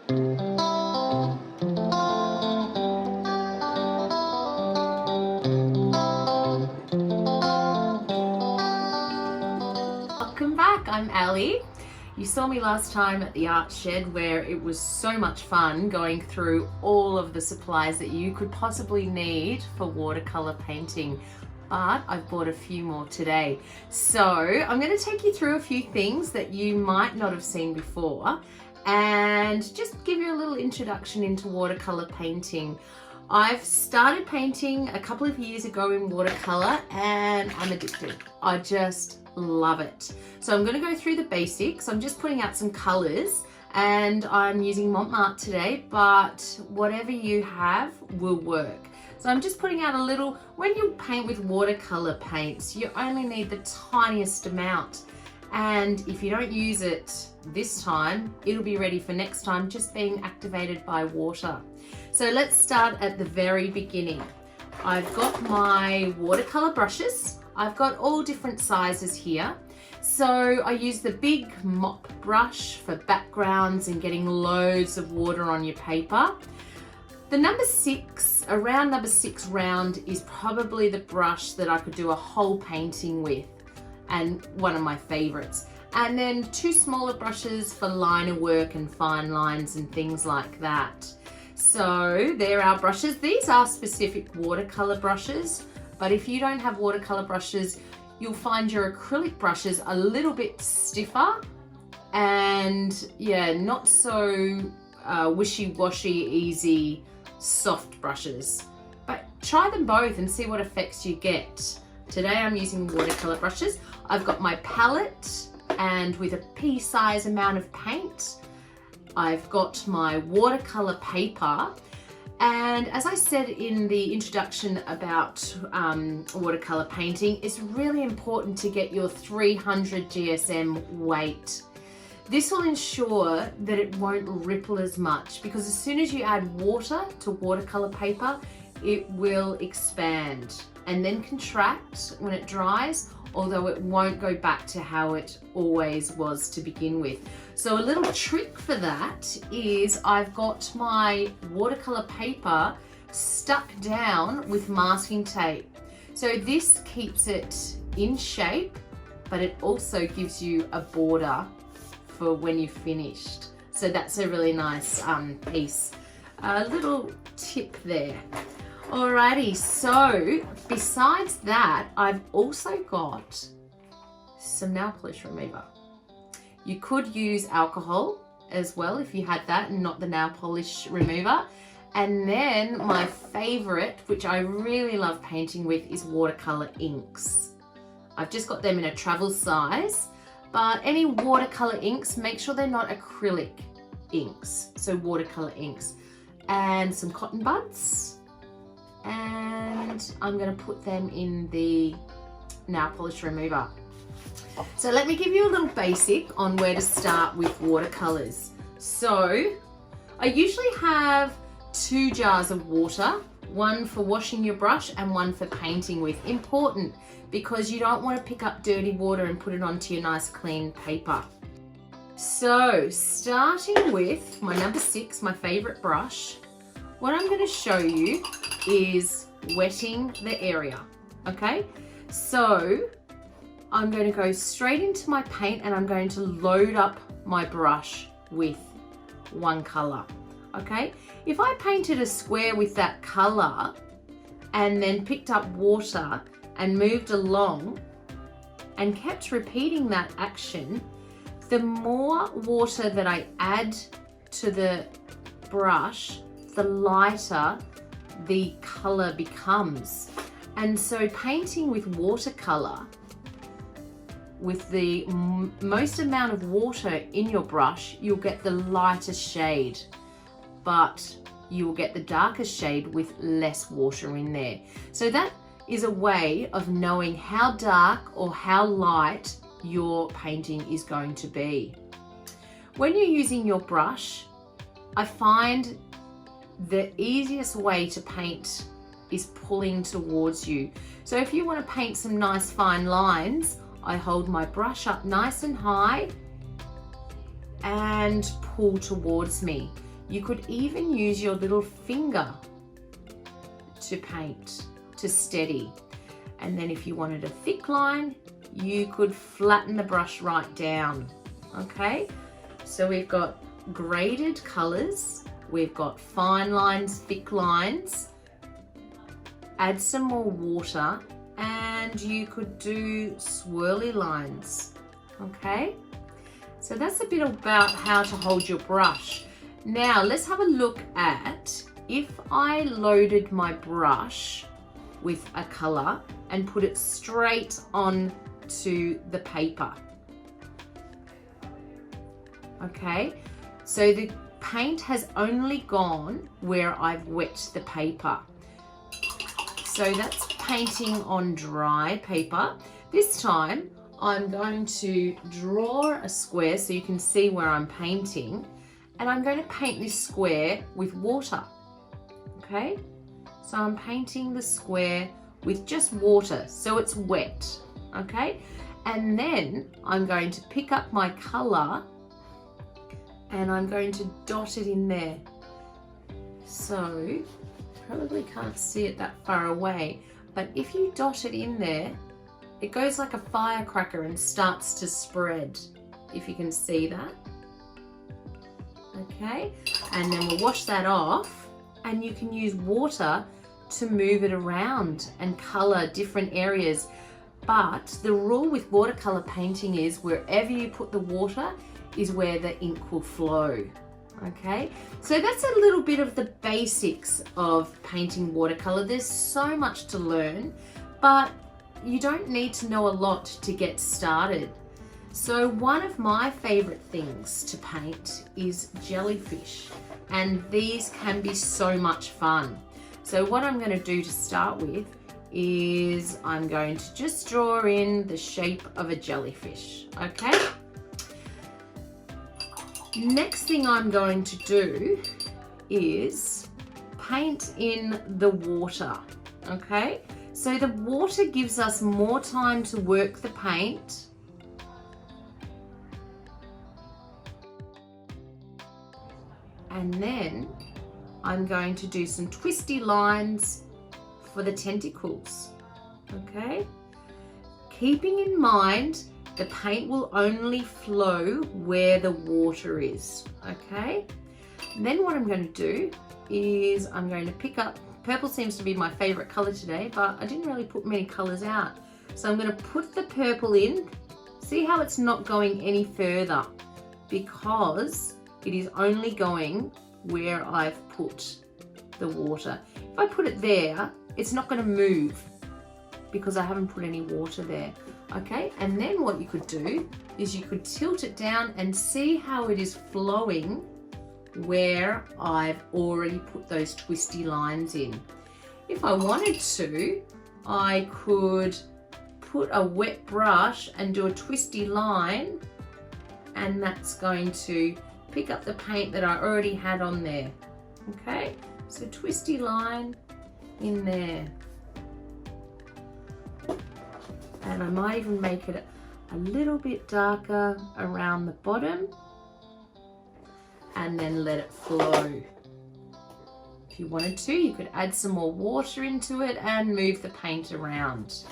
Welcome back, I'm Ali. You saw me last time at the art shed where it was so much fun going through all of the supplies that you could possibly need for watercolor painting, but I've bought a few more today. So I'm going to take you through a few things that you might not have seen before and just give you a little introduction into watercolor painting. I've started painting a couple of years ago in watercolor and I'm addicted. I just love it. So I'm going to go through the basics. I'm just putting out some colors and I'm using Montmartre today, but whatever you have will work. So I'm just putting out a little, when you paint with watercolor paints, you only need the tiniest amount. And if you don't use it this time, it'll be ready for next time, just being activated by water. So let's start at the very beginning. I've got my watercolor brushes. I've got all different sizes here. So I use the big mop brush for backgrounds and getting loads of water on your paper. The number 6, around number 6 round, is probably the brush that I could do a whole painting with, and one of my favorites. And then 2 smaller brushes for liner work and fine lines and things like that. So there are brushes. These are specific watercolor brushes, but if you don't have watercolor brushes, you'll find your acrylic brushes a little bit stiffer and yeah, not so wishy-washy, easy, soft brushes. But try them both and see what effects you get. Today I'm using watercolor brushes. I've got my palette and with a pea-size amount of paint. I've got my watercolor paper. And as I said in the introduction about watercolor painting, it's really important to get your 300 GSM weight. This will ensure that it won't ripple as much, because as soon as you add water to watercolor paper, it will expand and then contract when it dries, although it won't go back to how it always was to begin with. So a little trick for that is I've got my watercolor paper stuck down with masking tape. So this keeps it in shape, but it also gives you a border for when you've finished. So that's a really nice piece. A little tip there. Alrighty, so besides that, I've also got some nail polish remover. You could use alcohol as well if you had that and not the nail polish remover. And then my favorite, which I really love painting with, is watercolor inks. I've just got them in a travel size, but any watercolor inks, make sure they're not acrylic inks, so watercolor inks. And some cotton buds. And I'm going to put them in the nail polish remover. So let me give you a little basic on where to start with watercolors. So I usually have 2 jars of water, one for washing your brush and one for painting with. Important, because you don't want to pick up dirty water and put it onto your nice clean paper. So starting with my number 6, my favorite brush, what I'm going to show you is wetting the area. Okay, so I'm going to go straight into my paint and I'm going to load up my brush with one color. Okay, if I painted a square with that color and then picked up water and moved along and kept repeating that action, the more water that I add to the brush, the lighter the color becomes. And so painting with watercolor, with the most amount of water in your brush, you'll get the lighter shade, but you will get the darker shade with less water in there. So that is a way of knowing how dark or how light your painting is going to be. When you're using your brush, I find the easiest way to paint is pulling towards you. So if you want to paint some nice fine lines, I hold my brush up nice and high and pull towards me. You could even use your little finger to paint, to steady. And then if you wanted a thick line, you could flatten the brush right down, okay? So we've got graded colors, we've got fine lines, thick lines, add some more water, and you could do swirly lines, okay? So that's a bit about how to hold your brush. Now let's have a look at if I loaded my brush with a color and put it straight on to the paper. Okay, so the paint has only gone where I've wet the paper. So that's painting on dry paper. This time I'm going to draw a square so you can see where I'm painting, and I'm going to paint this square with water. Okay, so I'm painting the square with just water so it's wet. Okay, and then I'm going to pick up my color and I'm going to dot it in there. So probably can't see it that far away, but if you dot it in there, it goes like a firecracker and starts to spread, if you can see that. Okay, and then we'll wash that off, and you can use water to move it around and color different areas. But the rule with watercolor painting is wherever you put the water is where the ink will flow. Okay, so that's a little bit of the basics of painting watercolor. There's so much to learn, but you don't need to know a lot to get started. So one of my favorite things to paint is jellyfish, and these can be so much fun. So what I'm going to do to start with is I'm going to just draw in the shape of a jellyfish, okay? Next thing I'm going to do is paint in the water, okay? So the water gives us more time to work the paint. And then I'm going to do some twisty lines for the tentacles, okay? Keeping in mind the paint will only flow where the water is, okay? And then what I'm going to do is I'm going to pick up, purple seems to be my favorite color today, but I didn't really put many colors out. So I'm going to put the purple in. See how it's not going any further, because it is only going where I've put the water. If I put it there, it's not going to move because I haven't put any water there. Okay, and then what you could do is you could tilt it down and see how it is flowing where I've already put those twisty lines in. If I wanted to, I could put a wet brush and do a twisty line, and that's going to pick up the paint that I already had on there. Okay, so twisty line in there. And I might even make it a little bit darker around the bottom, and then let it flow. If you wanted to, you could add some more water into it and move the paint around.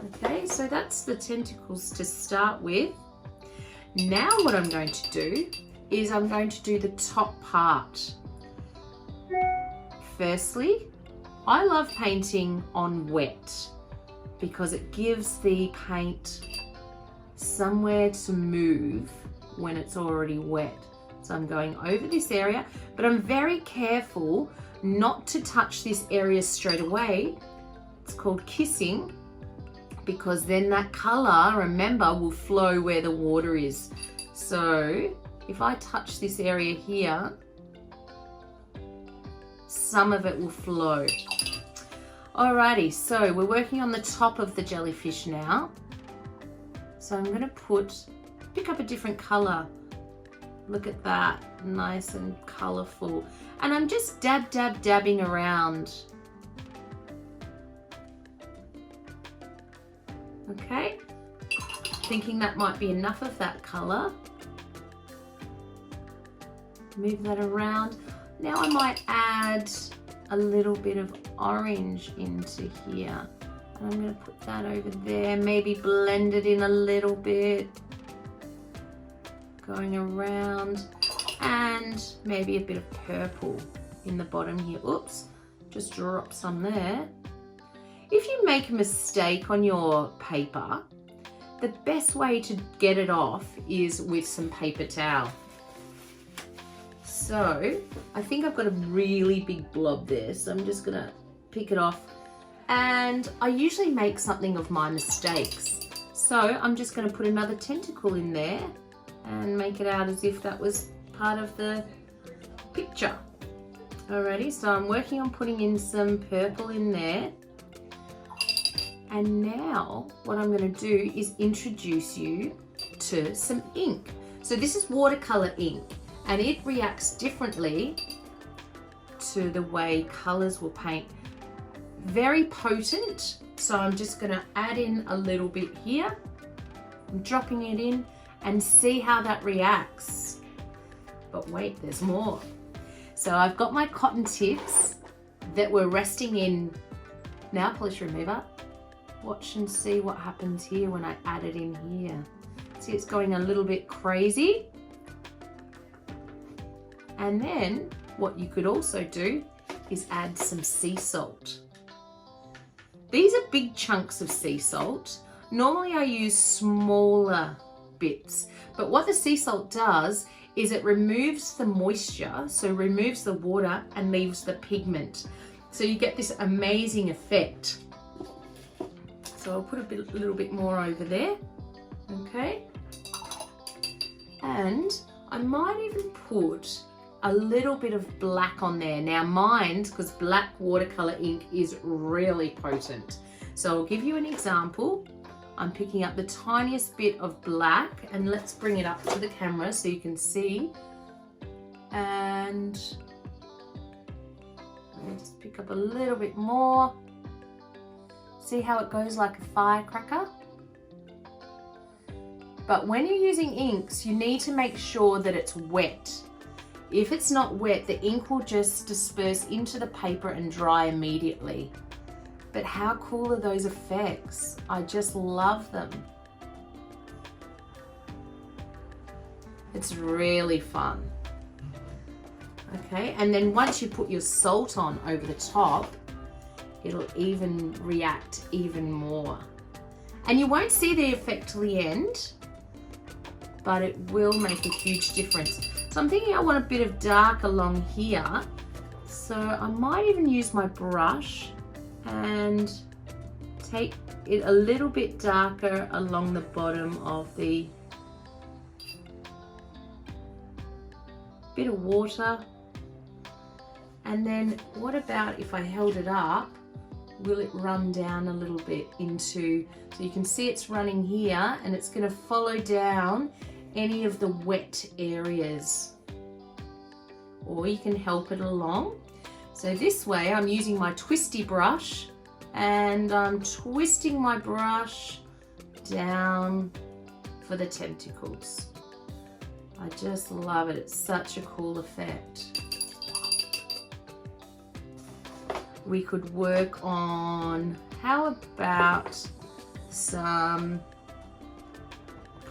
Okay, so that's the tentacles to start with. Now what I'm going to do is I'm going to do the top part. Firstly, I love painting on wet because it gives the paint somewhere to move when it's already wet. So I'm going over this area, but I'm very careful not to touch this area straight away. It's called kissing, because then that color, remember, will flow where the water is. So if I touch this area here, some of it will flow. Alrighty, so we're working on the top of the jellyfish now. So I'm going to pick up a different color. Look at that, nice and colorful. And I'm just dabbing around. Okay, thinking that might be enough of that color. Move that around. Now I might add a little bit of orange into here. And I'm going to put that over there, maybe blend it in a little bit. Going around, and maybe a bit of purple in the bottom here. Oops, just drop some there. If you make a mistake on your paper, the best way to get it off is with some paper towel. So I think I've got a really big blob there, so I'm just gonna pick it off. And I usually make something of my mistakes. So I'm just gonna put another tentacle in there and make it out as if that was part of the picture. Alrighty, so I'm working on putting in some purple in there. And now what I'm going to do is introduce you to some ink. So this is watercolor ink, and it reacts differently to the way colors will paint. Very potent, so I'm just going to add in a little bit here. I'm dropping it in and see how that reacts. But wait, there's more. So I've got my cotton tips that were resting in nail polish remover. Watch and see what happens here when I add it in here. See, it's going a little bit crazy. And then what you could also do is add some sea salt. These are big chunks of sea salt. Normally I use smaller bits, but what the sea salt does is it removes the moisture, so removes the water and leaves the pigment. So you get this amazing effect. So I'll put a little bit more over there, okay? And I might even put a little bit of black on there. Now mine, because black watercolor ink is really potent. So I'll give you an example. I'm picking up the tiniest bit of black, and let's bring it up to the camera so you can see. And let me just pick up a little bit more. See how it goes like a firecracker? But when you're using inks, you need to make sure that it's wet. If it's not wet, the ink will just disperse into the paper and dry immediately. But how cool are those effects? I just love them. It's really fun. Okay, and then once you put your salt on over the top, it'll even react even more. And you won't see the effect till the end, but it will make a huge difference. So I'm thinking I want a bit of dark along here. So I might even use my brush and take it a little bit darker along the bottom of the bit of water. And then what about if I held it up, will it run down a little bit into, so you can see it's running here and it's going to follow down any of the wet areas, or you can help it along. So this way I'm using my twisty brush and I'm twisting my brush down for the tentacles. I just love it. It's such a cool effect. We could work on, how about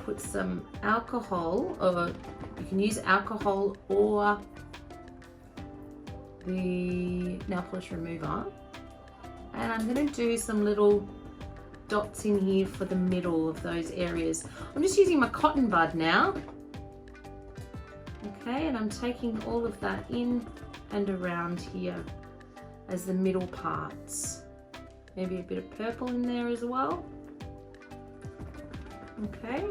put some alcohol, or you can use alcohol or the nail polish remover. And I'm going to do some little dots in here for the middle of those areas. I'm just using my cotton bud now. Okay, and I'm taking all of that in and around here as the middle parts. Maybe a bit of purple in there as well. Okay.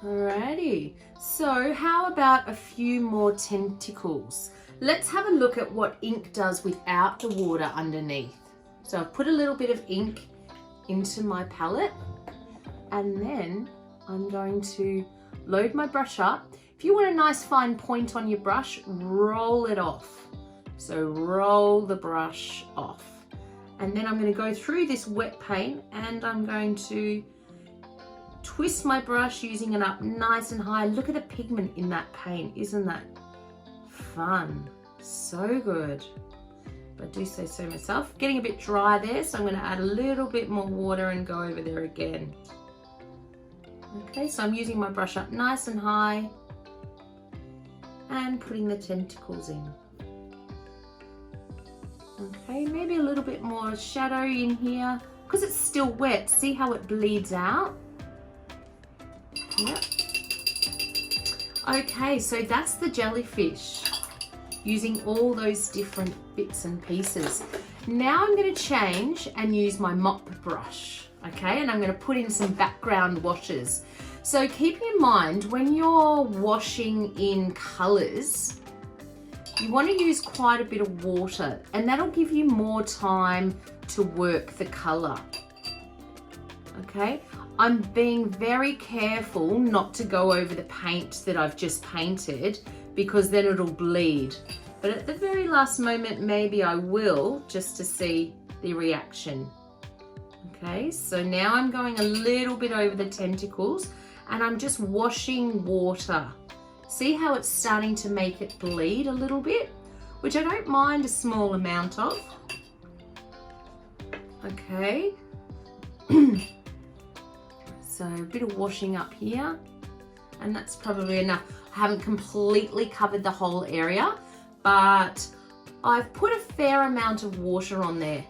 Alrighty, so how about a few more tentacles? Let's have a look at what ink does without the water underneath. So I've put a little bit of ink into my palette, and then I'm going to load my brush up. If you want a nice fine point on your brush, roll it off. So roll the brush off. And then I'm going to go through this wet paint and I'm going to twist my brush, using it up nice and high. Look at the pigment in that paint. Isn't that fun? So good. But I do say so myself. Getting a bit dry there, so I'm going to add a little bit more water and go over there again. Okay, so I'm using my brush up nice and high and putting the tentacles in. Okay, maybe a little bit more shadow in here because it's still wet. See how it bleeds out? Yep. Okay, so that's the jellyfish, using all those different bits and pieces. Now I'm going to change and use my mop brush, okay? And I'm going to put in some background washes. So keep in mind, when you're washing in colours, you want to use quite a bit of water, and that'll give you more time to work the colour. Okay, I'm being very careful not to go over the paint that I've just painted because then it'll bleed. But at the very last moment, maybe I will, just to see the reaction. Okay, so now I'm going a little bit over the tentacles and I'm just washing water. See how it's starting to make it bleed a little bit, which I don't mind a small amount of. Okay. So a bit of washing up here, and that's probably enough. I haven't completely covered the whole area, but I've put a fair amount of water on there.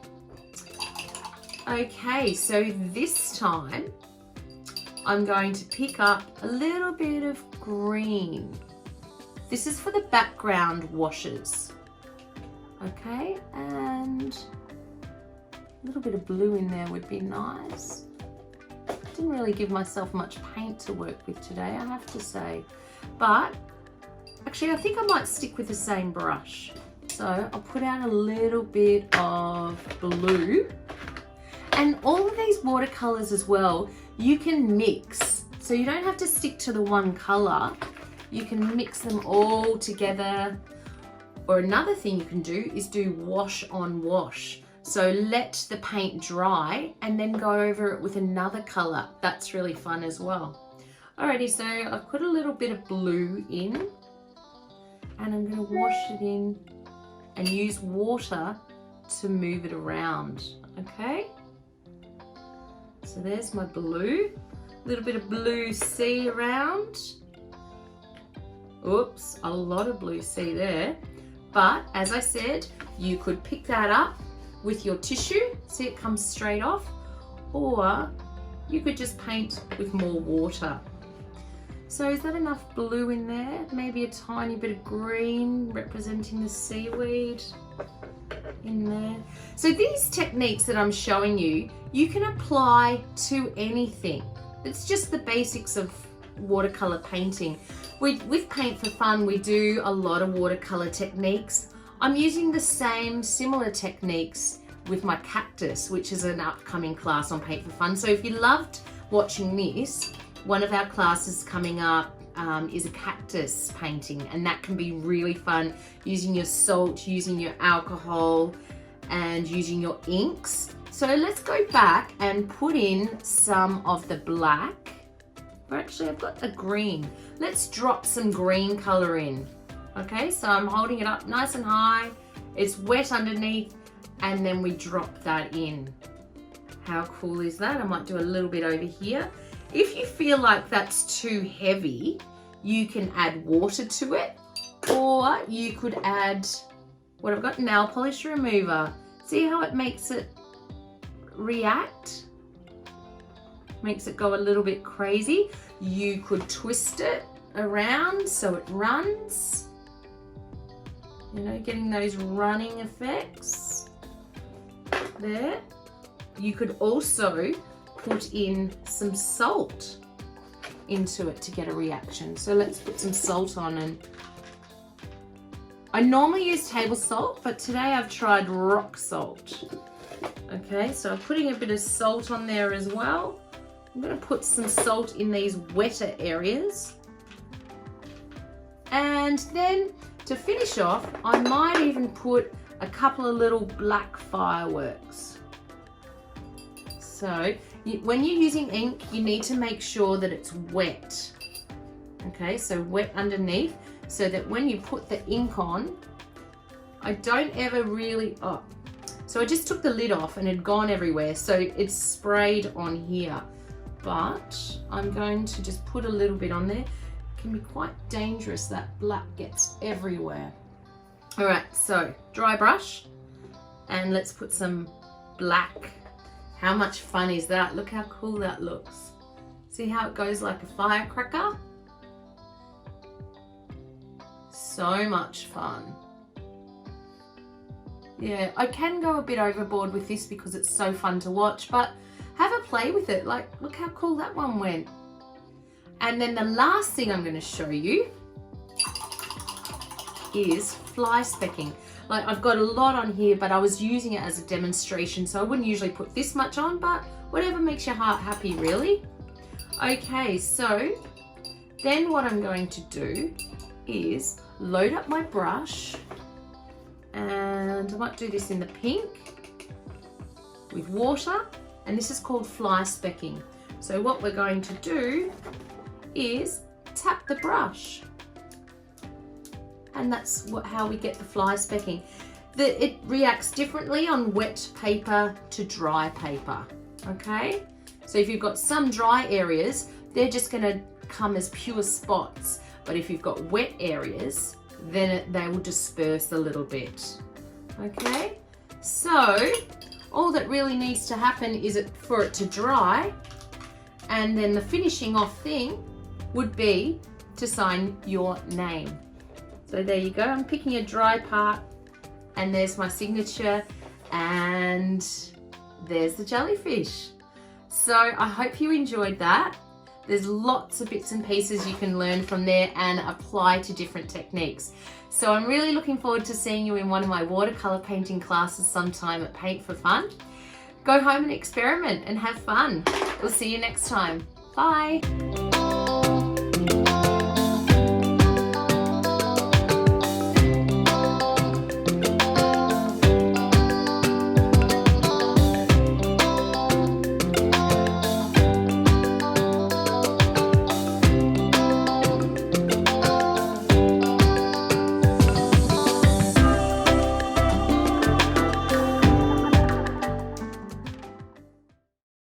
Okay, so this time I'm going to pick up a little bit of green. This is for the background washes. Okay, and a little bit of blue in there would be nice. Didn't really give myself much paint to work with today, I have to say. But actually, I think I might stick with the same brush. So I'll put out a little bit of blue. And all of these watercolors as well, you can mix. So you don't have to stick to the one color. You can mix them all together. Or another thing you can do is do wash on wash. So let the paint dry and then go over it with another color. That's really fun as well. Alrighty, so I've put a little bit of blue in and I'm going to wash it in and use water to move it around. Okay, so there's my blue. A little bit of blue sea around. Oops, a lot of blue sea there. But as I said, you could pick that up with your tissue, see it comes straight off, or you could just paint with more water. So is that enough blue in there? Maybe a tiny bit of green representing the seaweed in there. So these techniques that I'm showing you, you can apply to anything. It's just the basics of watercolor painting. With Paint for Fun, we do a lot of watercolor techniques. I'm using the same similar techniques with my cactus, which is an upcoming class on Paint for Fun. So if you loved watching this, one of our classes coming up is a cactus painting, and that can be really fun using your salt, using your alcohol, and using your inks. So let's go back and put in some of the black. Or actually, I've got a green. Let's drop some green color in. Okay, so I'm holding it up nice and high. It's wet underneath, and then we drop that in. How cool is that? I might do a little bit over here. If you feel like that's too heavy, you can add water to it, or you could add what I've got, nail polish remover. See how it makes it react? Makes it go a little bit crazy. You could twist it around so it runs. You know, getting those running effects there. You could also put in some salt into it to get a reaction. So let's put some salt on, and I normally use table salt, but today I've tried rock salt. Okay, so I'm putting a bit of salt on there as well. I'm going to put some salt in these wetter areas. And then to finish off, I might even put a couple of little black fireworks. So When you're using ink, you need to make sure that it's wet. Okay, so wet underneath, so that when you put the ink on, I don't ever really, so I just took the lid off and it had gone everywhere, so it's sprayed on here. But I'm going to just put a little bit on there. It can be quite dangerous, that black gets everywhere. All right, so dry brush, and let's put some black. How much fun is that? Look how cool that looks. See how it goes like a firecracker? So much fun. Yeah, I can go a bit overboard with this because it's so fun to watch, but have a play with it. Like, look how cool that one went. And then the last thing I'm going to show you is fly specking. Like, I've got a lot on here, but I was using it as a demonstration, so I wouldn't usually put this much on, but whatever makes your heart happy, really. Okay, so then what I'm going to do is load up my brush, and I might do this in the pink with water, and this is called fly specking. So what we're going to do is tap the brush, and that's how we get the fly specking. It reacts differently on wet paper to dry paper, okay? So if you've got some dry areas, they're just gonna come as pure spots, but if you've got wet areas, then they will disperse a little bit, okay? So all that really needs to happen is for it to dry, and then the finishing off thing would be to sign your name. So there you go, I'm picking a dry part, and there's my signature, and there's the jellyfish. So I hope you enjoyed that. There's lots of bits and pieces you can learn from there and apply to different techniques. So I'm really looking forward to seeing you in one of my watercolor painting classes sometime at Paint for Fun. Go home and experiment and have fun. We'll see you next time. Bye.